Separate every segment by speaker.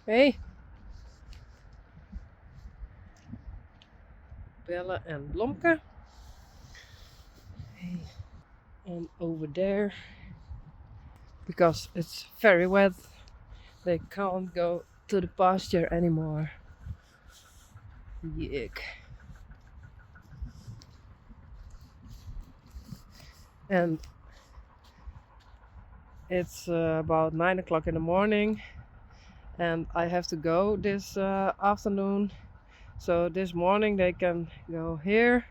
Speaker 1: Hey, Bella and Blomke. Hey. And over there, because it's very wet, they can't go to the pasture anymore. Yuck. And it's about 9 o'clock in the morning, and I have to go this afternoon. So this morning they can go here.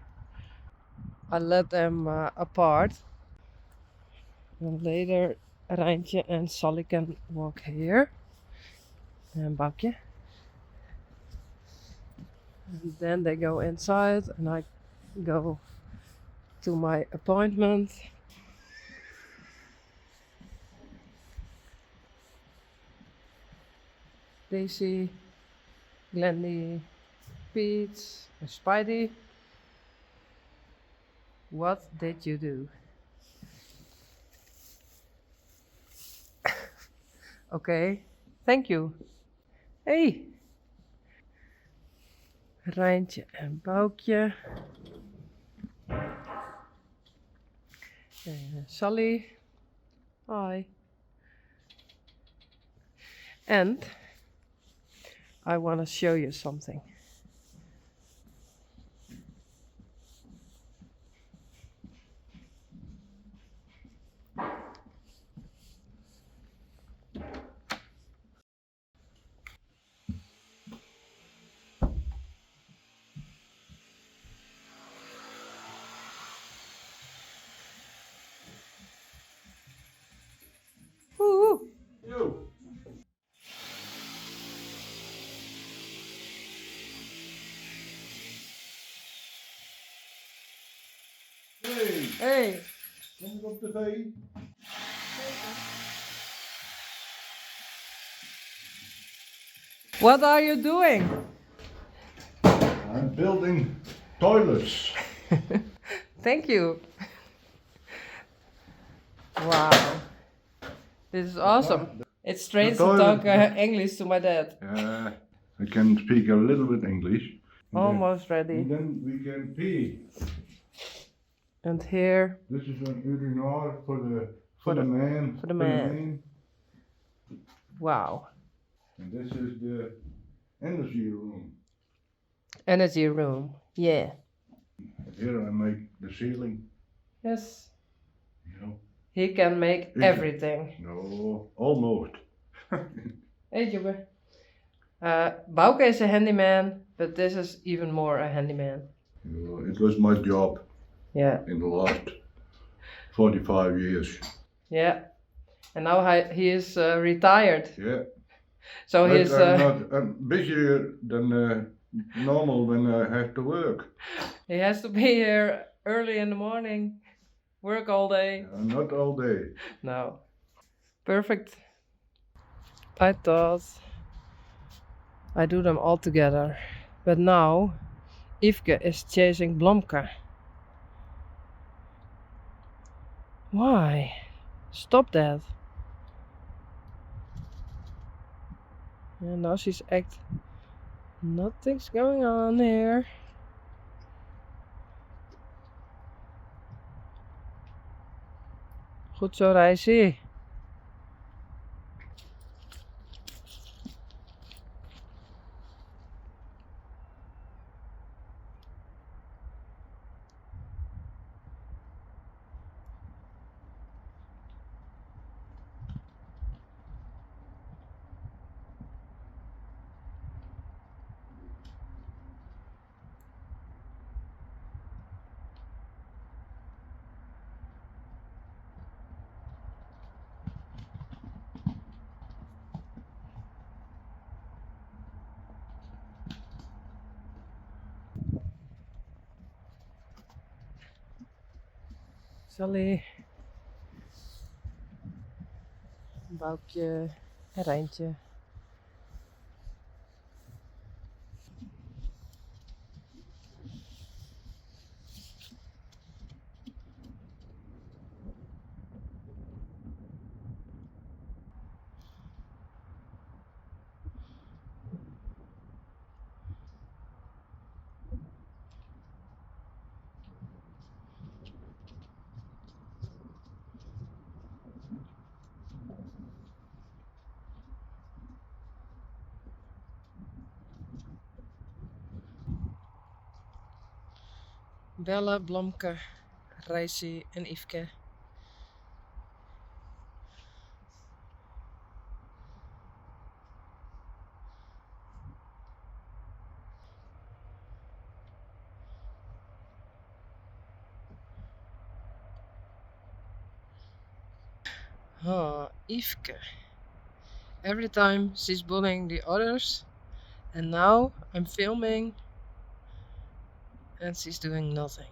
Speaker 1: I let them apart. And later Reintje and Sally can walk here. And Bakje. And then they go inside and I go to my appointment. Daisy, Glendy, Pete, and Spidey. What did you do? Okay, thank you. Hey! Reintje en Boukje. Sally. Hi. And I want to show you something. Woo!
Speaker 2: Yo. Hey,
Speaker 1: Hey!
Speaker 2: kom ik op tv?
Speaker 1: What are you doing?
Speaker 2: I'm building toilets.
Speaker 1: Thank you. Wow. This is awesome. It's strange to talk English to my dad.
Speaker 2: I can speak a little bit English.
Speaker 1: Almost ready.
Speaker 2: And then we can pee.
Speaker 1: And here,
Speaker 2: This is an urinoir for
Speaker 1: the-
Speaker 2: the man.
Speaker 1: for the man. Wow.
Speaker 2: And this is the energy room.
Speaker 1: Energy room. Yeah.
Speaker 2: Here I make the ceiling.
Speaker 1: Yes.
Speaker 2: You know.
Speaker 1: He can make everything.
Speaker 2: No, almost.
Speaker 1: Hey, Jubber. Bouke is a handyman, but this is even more a handyman.
Speaker 2: It was my job
Speaker 1: Yeah.
Speaker 2: in the last 45 years.
Speaker 1: Yeah. And now he is retired.
Speaker 2: Yeah.
Speaker 1: So
Speaker 2: But
Speaker 1: he's.
Speaker 2: I'm busier than normal when I have to work.
Speaker 1: He has to be here early in the morning, work all day.
Speaker 2: Not all day.
Speaker 1: No. Perfect. I thought I do them all together. But now Yvke is chasing Blomke. Why? Stop that. And now she's nothing's going on here. Goed zo, Reisje. Sally. Boukje en Reintje. Bella, Blomke, Reintje en Yvonne. Oh, Yvonne. Every time she's bullying the others, and now I'm filming and she's doing nothing.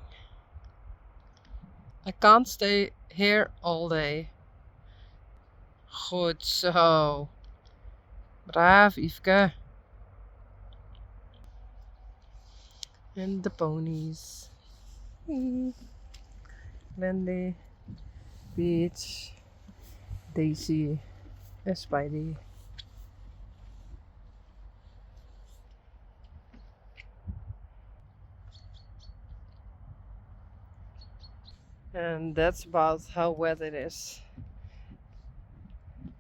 Speaker 1: I can't stay here all day. Goed zo. Braaf, Yvonne. And the ponies. Wendy, Peach, Daisy, and Spidey. And that's about how wet it is.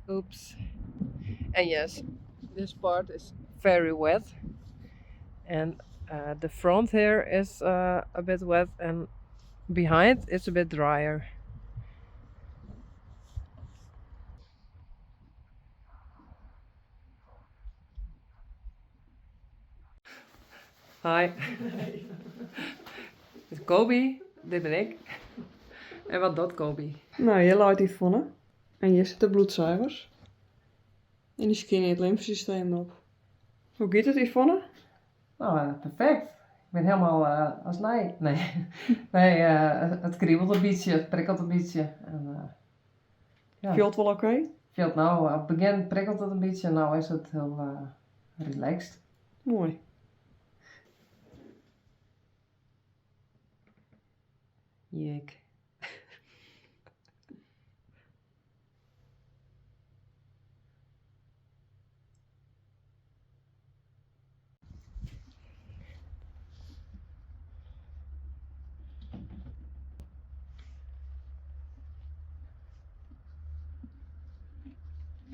Speaker 1: Oops. And yes, this part is very wet. And the front here is a bit wet, and behind it's a bit drier. Hi. Dit is Coby, dit ben ik. En wat doet Coby?
Speaker 3: Nou, je laat Yvonne. En hier zitten bloedzuigers. En die scannen het lymfesysteem op. Hoe gaat het, Yvonne?
Speaker 1: Nou, perfect. Ik ben helemaal als nee. Nee, het kriebelt een beetje, het prikkelt een beetje. En, ja.
Speaker 3: Voelt wel oké?
Speaker 1: Voelt nou, op het begin prikkelt het een beetje en nou is het heel relaxed.
Speaker 3: Mooi.
Speaker 1: Jek.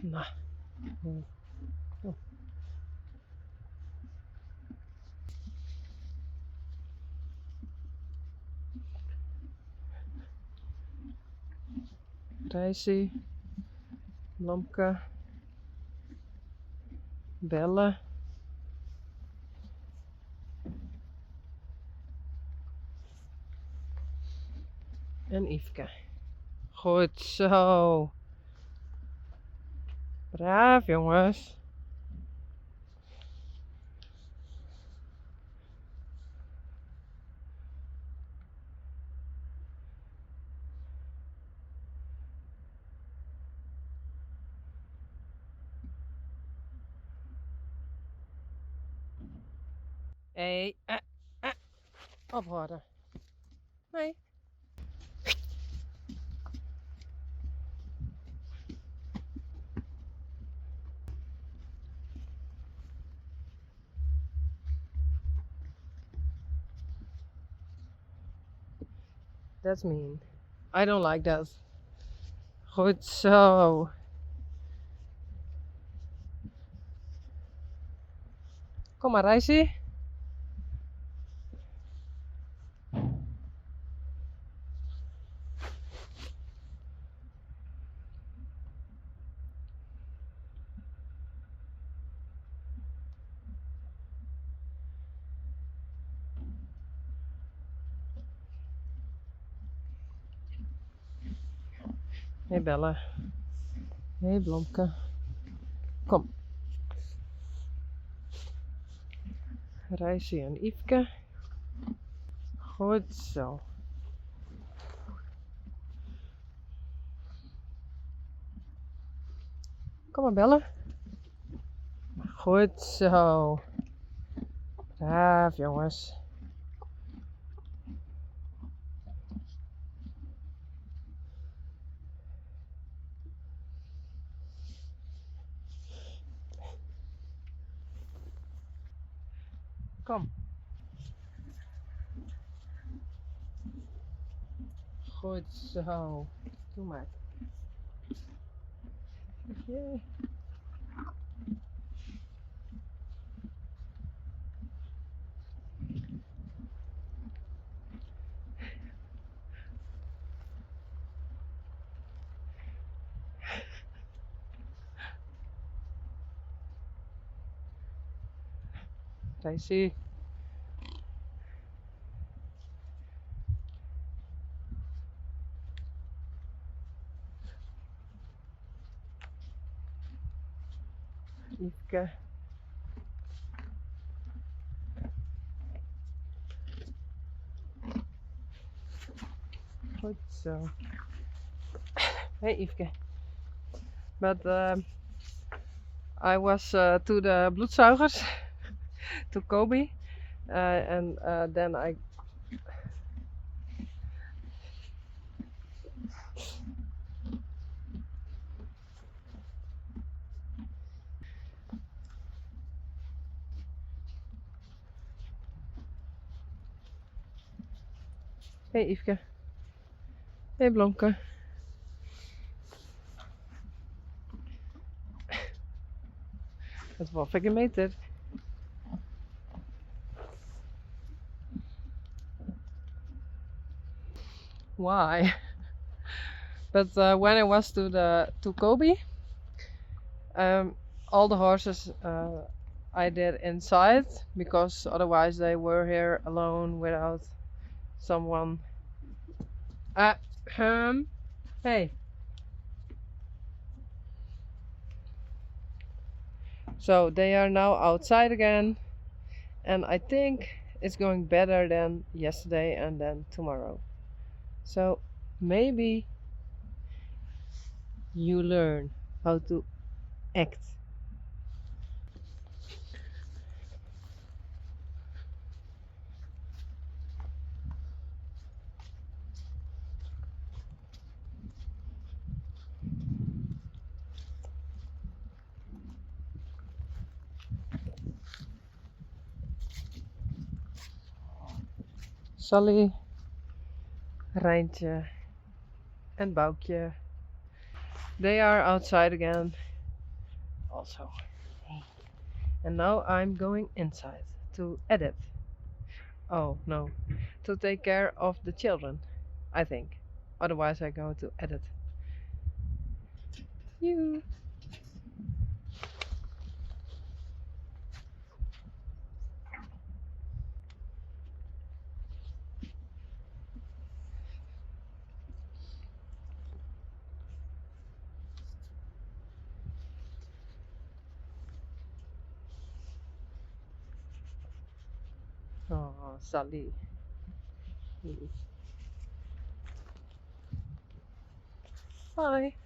Speaker 1: Nou. Oh. Reintje, Blomke, Belle, en Yvonne. Goed zo. Braaf jongens. Hey, ophouden. Nee. That's mean. I don't like that. Goed zo. Kom maar, Reintje. Hey Bella. Hey Blomke. Kom. Reintje en Yvonne. Goed zo. Kom maar Bella. Goed zo. Braaf jongens. Kom. Goed zo. Doe maar. Yay. Tracy. Yveske. Goed zo. Hey Yveske. But I was to the bloedzuigers, to Coby, and then I Hey Yveske. Hey Blomke. Het was een meter. Why? But when I was to Coby, all the horses I did inside because otherwise they were here alone without someone. Hey. So they are now outside again, and I think it's going better than yesterday and then tomorrow. So maybe you learn how to act. Sally, Reintje, and Boukje. They are outside again. Also. And now I'm going inside to edit. Oh no, to take care of the children, I think. Otherwise, I go to edit. You. Oh, Sally. Bye.